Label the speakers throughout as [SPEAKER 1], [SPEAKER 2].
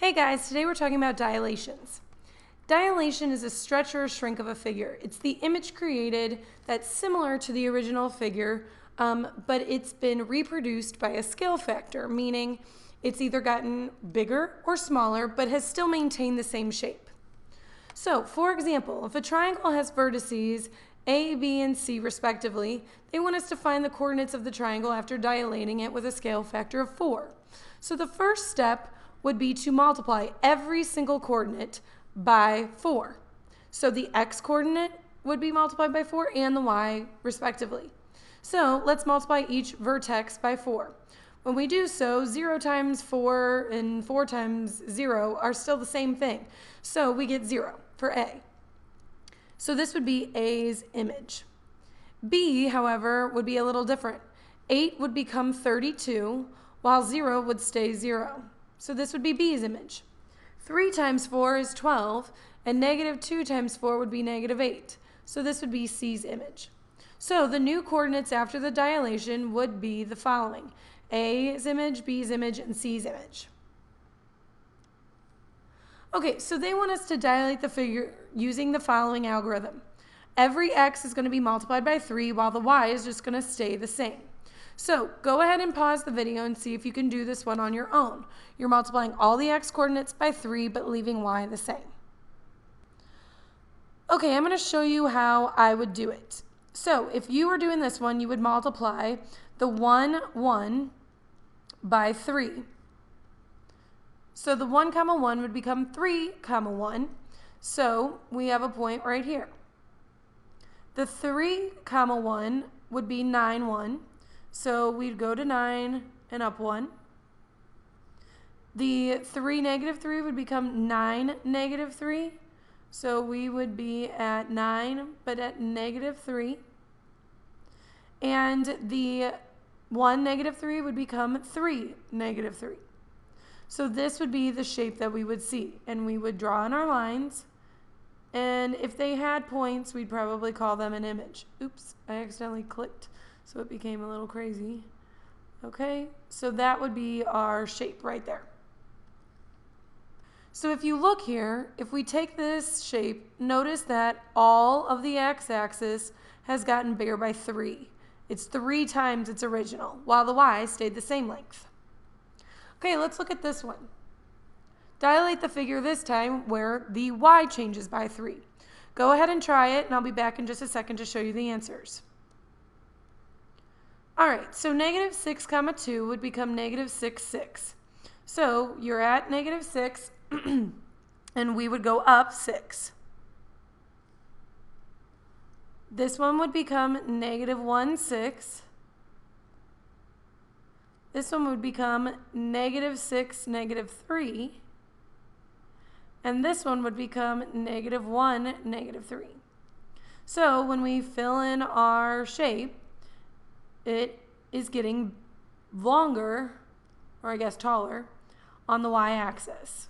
[SPEAKER 1] Hey guys, today we're talking about dilations. Dilation is a stretch or a shrink of a figure. It's the image created that's similar to the original figure, but it's been reproduced by a scale factor, meaning it's either gotten bigger or smaller, but has still maintained the same shape. So, for example, if a triangle has vertices A, B, and C respectively, they want us to find the coordinates of the triangle after dilating it with a scale factor of 4. So the first step would be to multiply every single coordinate by 4. So the x coordinate would be multiplied by 4 and the y respectively. So let's multiply each vertex by 4. When we do so, 0 times 4 and 4 times 0 are still the same thing. So we get 0 for A. So this would be A's image. B, however, would be a little different. 8 would become 32, while 0 would stay 0. So this would be B's image. 3 times 4 is 12, and negative 2 times 4 would be negative 8. So this would be C's image. So the new coordinates after the dilation would be the following: A's image, B's image, and C's image. Okay, so they want us to dilate the figure using the following algorithm. Every x is going to be multiplied by 3, while the y is just going to stay the same. So go ahead and pause the video and see if you can do this one on your own. You're multiplying all the x coordinates by 3, but leaving y the same. Okay, I'm going to show you how I would do it. So if you were doing this one, you would multiply the 1, 1 by 3. So the 1, 1 would become 3, 1. So we have a point right here. The 3, 1 would be 9, 1. So we'd go to 9 and up 1. The 3, negative 3 would become 9, negative 3. So we would be at 9, but at negative 3. And the 1, negative 3 would become 3, negative 3. So this would be the shape that we would see. And we would draw in our lines. And if they had points, we'd probably call them an image. Oops, I accidentally clicked, so it became a little crazy. Okay, so that would be our shape right there. So if you look here, if we take this shape, notice that all of the x-axis has gotten bigger by 3. It's 3 times its original, while the y stayed the same length. Okay, let's look at this one. Dilate the figure this time where the y changes by 3. Go ahead and try it, and I'll be back in just a second to show you the answers. Alright, so negative 6, 2 would become negative 6, 6. So you're at negative 6, and we would go up 6. This one would become negative 1, 6. This one would become negative 6, negative 3. And this one would become negative 1, negative 3. So when we fill in our shape, it is getting longer, or I guess taller, on the y-axis.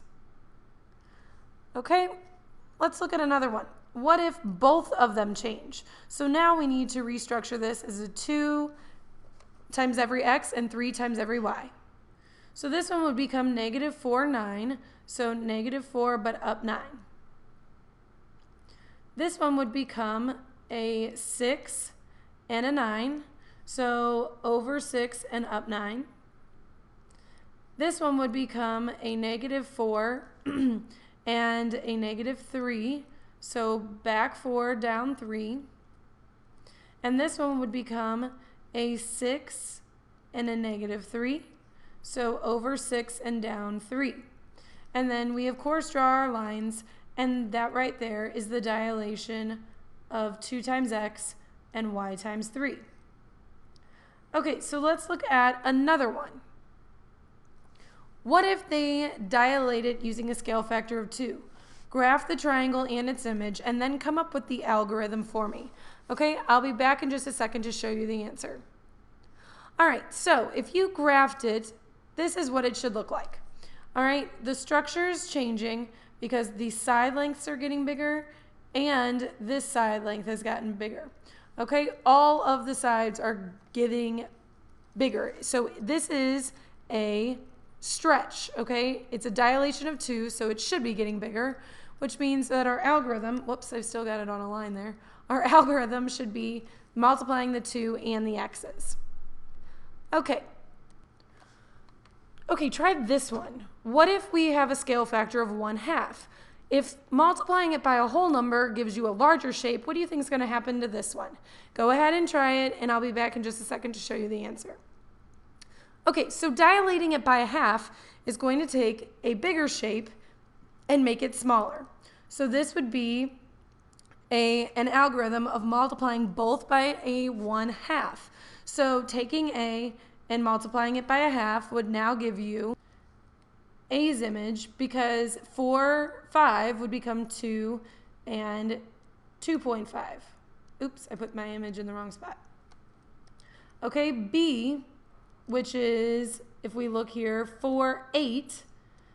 [SPEAKER 1] Okay, let's look at another one. What if both of them change? So now we need to restructure this as a 2 times every x and 3 times every y. So this one would become negative 4, 9. So negative 4, but up 9. This one would become a 6 and a 9. So over 6 and up 9. This one would become a negative 4 and a negative 3. So back 4, down 3. And this one would become a 6 and a negative 3. So over 6 and down 3. And then we of course draw our lines, and that right there is the dilation of 2 times x and y times 3. Okay, so let's look at another one. What if they dilate it using a scale factor of 2? Graph the triangle and its image, and then come up with the algorithm for me. Okay, I'll be back in just a second to show you the answer. Alright, so if you graphed it, this is what it should look like. Alright, the structure is changing because the side lengths are getting bigger and this side length has gotten bigger. Okay, all of the sides are getting bigger. So this is a stretch, okay? It's a dilation of 2, so it should be getting bigger, which means that our algorithm, whoops, I've still got it on a line there. Our algorithm should be multiplying the 2 and the x's. Okay. Okay, try this one. What if we have a scale factor of 1/2? If multiplying it by a whole number gives you a larger shape, what do you think is going to happen to this one? Go ahead and try it, and I'll be back in just a second to show you the answer. Okay, so dilating it by a half is going to take a bigger shape and make it smaller. So this would be an algorithm of multiplying both by a 1/2. So taking A and multiplying it by a half would now give you A's image, because 4, 5 would become 2 and 2.5. Oops, I put my image in the wrong spot. Okay, B, which is, if we look here, 4, 8.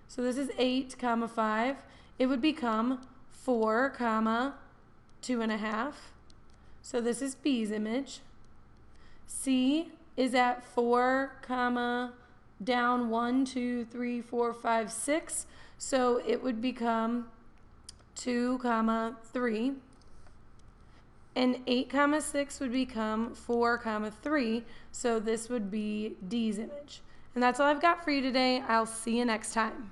[SPEAKER 1] So this is 8, 5. It would become 4, 2.5. So this is B's image. C is at 4, down 1, 2, 3, 4, 5, 6. So it would become 2, 3. And 8, 6 would become 4, 3. So this would be D's image. And that's all I've got for you today. I'll see you next time.